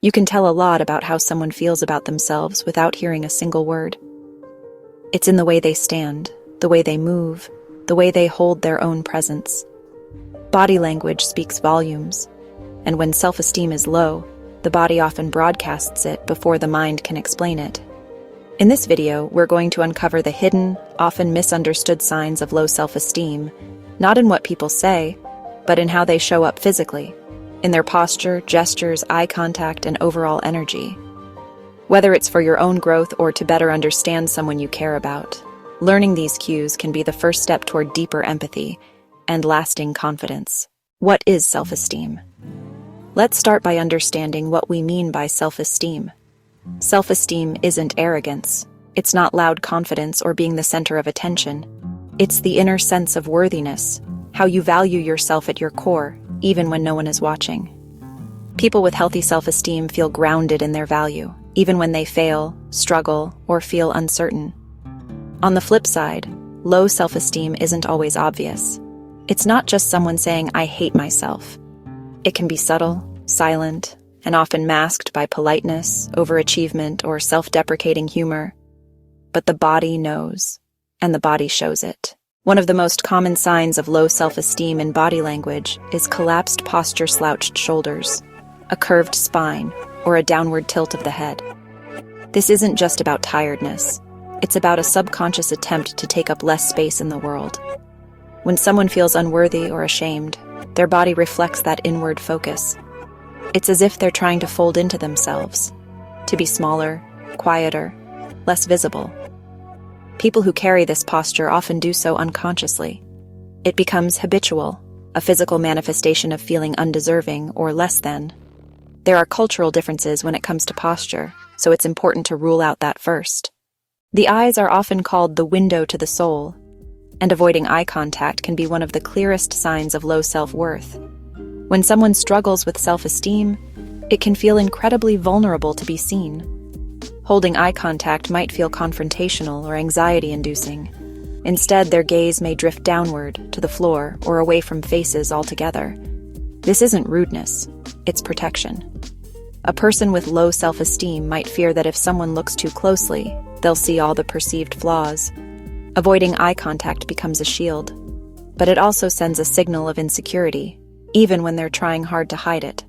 You can tell a lot about how someone feels about themselves without hearing a single word. It's in the way they stand, the way they move, the way they hold their own presence. Body language speaks volumes, and when self-esteem is low, the body often broadcasts it before the mind can explain it. In this video, we're going to uncover the hidden, often misunderstood signs of low self-esteem, not in what people say, but in how they show up physically, in their posture, gestures, eye contact, and overall energy. Whether it's for your own growth or to better understand someone you care about, learning these cues can be the first step toward deeper empathy and lasting confidence. What is self-esteem? Let's start by understanding what we mean by self-esteem. Self-esteem isn't arrogance. It's not loud confidence or being the center of attention. It's the inner sense of worthiness, how you value yourself at your core, even when no one is watching. People with healthy self-esteem feel grounded in their value, even when they fail, struggle, or feel uncertain. On the flip side, low self-esteem isn't always obvious. It's not just someone saying, "I hate myself." It can be subtle, silent, and often masked by politeness, overachievement, or self-deprecating humor. But the body knows, and the body shows it. One of the most common signs of low self-esteem in body language is collapsed posture, slouched shoulders, a curved spine, or a downward tilt of the head. This isn't just about tiredness. It's about a subconscious attempt to take up less space in the world. When someone feels unworthy or ashamed, their body reflects that inward focus. It's as if they're trying to fold into themselves, to be smaller, quieter, less visible. People who carry this posture often do so unconsciously. It becomes habitual, a physical manifestation of feeling undeserving or less than. There are cultural differences when it comes to posture, so it's important to rule out that first. The eyes are often called the window to the soul, and avoiding eye contact can be one of the clearest signs of low self-worth. When someone struggles with self-esteem, it can feel incredibly vulnerable to be seen. Holding eye contact might feel confrontational or anxiety-inducing. Instead, their gaze may drift downward, to the floor, or away from faces altogether. This isn't rudeness, it's protection. A person with low self-esteem might fear that if someone looks too closely, they'll see all the perceived flaws. Avoiding eye contact becomes a shield, but it also sends a signal of insecurity, even when they're trying hard to hide it.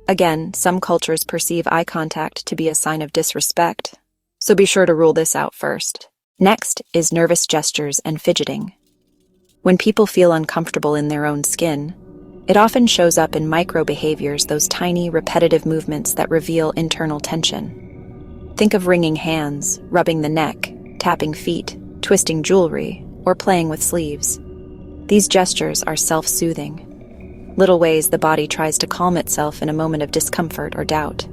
Again, some cultures perceive eye contact to be a sign of disrespect, so be sure to rule this out first. Next is nervous gestures and fidgeting. When people feel uncomfortable in their own skin, it often shows up in micro-behaviors, those tiny, repetitive movements that reveal internal tension. Think of wringing hands, rubbing the neck, tapping feet, twisting jewelry, or playing with sleeves. These gestures are self-soothing, little ways the body tries to calm itself in a moment of discomfort or doubt.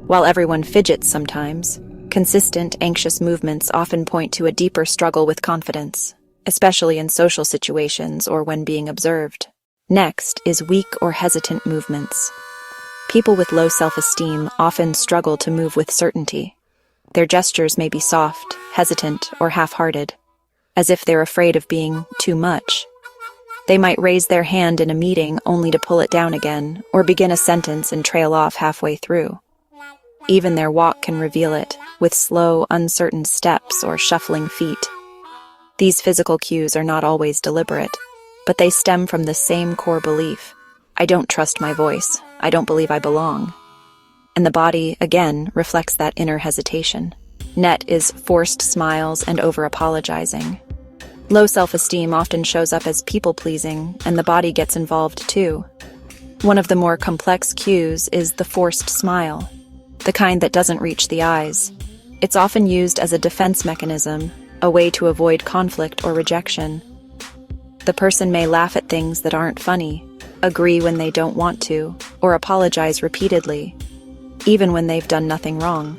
While everyone fidgets sometimes, consistent, anxious movements often point to a deeper struggle with confidence, especially in social situations or when being observed. Next is weak or hesitant movements. People with low self-esteem often struggle to move with certainty. Their gestures may be soft, hesitant, or half-hearted, as if they're afraid of being too much. They might raise their hand in a meeting only to pull it down again, or begin a sentence and trail off halfway through. Even their walk can reveal it, with slow, uncertain steps or shuffling feet. These physical cues are not always deliberate, but they stem from the same core belief: I don't trust my voice, I don't believe I belong. And the body, again, reflects that inner hesitation. Next is forced smiles and over-apologizing. Low self-esteem often shows up as people-pleasing, and the body gets involved too. One of the more complex cues is the forced smile, the kind that doesn't reach the eyes. It's often used as a defense mechanism, a way to avoid conflict or rejection. The person may laugh at things that aren't funny, agree when they don't want to, or apologize repeatedly, even when they've done nothing wrong.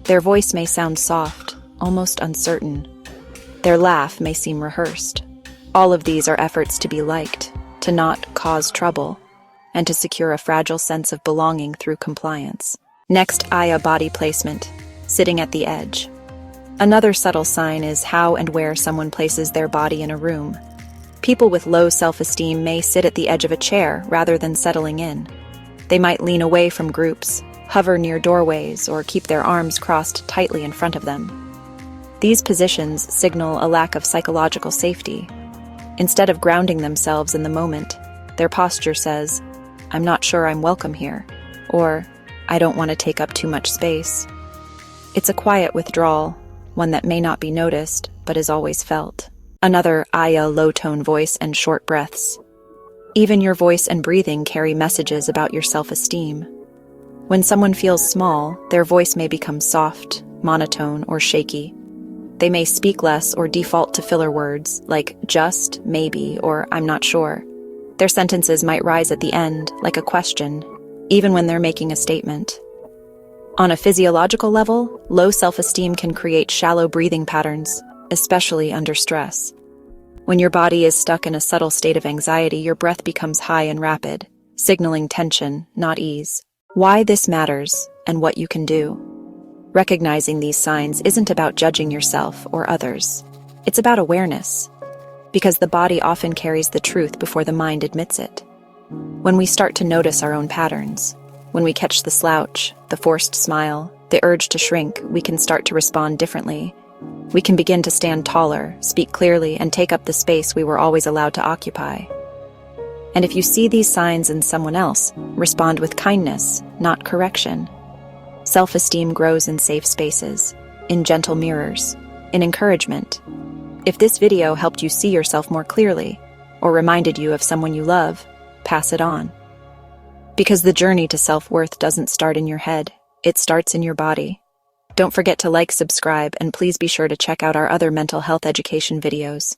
Their voice may sound soft, almost uncertain. Their laugh may seem rehearsed. All of these are efforts to be liked, to not cause trouble, and to secure a fragile sense of belonging through compliance. Next, body placement, sitting at the edge. Another subtle sign is how and where someone places their body in a room. People with low self-esteem may sit at the edge of a chair rather than settling in. They might lean away from groups, hover near doorways, or keep their arms crossed tightly in front of them. These positions signal a lack of psychological safety. Instead of grounding themselves in the moment, their posture says, "I'm not sure I'm welcome here," or "I don't want to take up too much space." It's a quiet withdrawal, one that may not be noticed, but is always felt. Another Aya low-tone voice and short breaths. Even your voice and breathing carry messages about your self-esteem. When someone feels small, their voice may become soft, monotone, or shaky. They may speak less or default to filler words like just, maybe, or I'm not sure. Their sentences might rise at the end, like a question, even when they're making a statement. On a physiological level, low self-esteem can create shallow breathing patterns, especially under stress. When your body is stuck in a subtle state of anxiety, your breath becomes high and rapid, signaling tension, not ease. Why this matters and what you can do. Recognizing these signs isn't about judging yourself or others. It's about awareness, because the body often carries the truth before the mind admits it. When we start to notice our own patterns, when we catch the slouch, the forced smile, the urge to shrink, we can start to respond differently. We can begin to stand taller, speak clearly, and take up the space we were always allowed to occupy. And if you see these signs in someone else, respond with kindness, not correction. Self-esteem grows in safe spaces, in gentle mirrors, in encouragement. If this video helped you see yourself more clearly, or reminded you of someone you love, pass it on. Because the journey to self-worth doesn't start in your head, it starts in your body. Don't forget to like, subscribe, and please be sure to check out our other mental health education videos.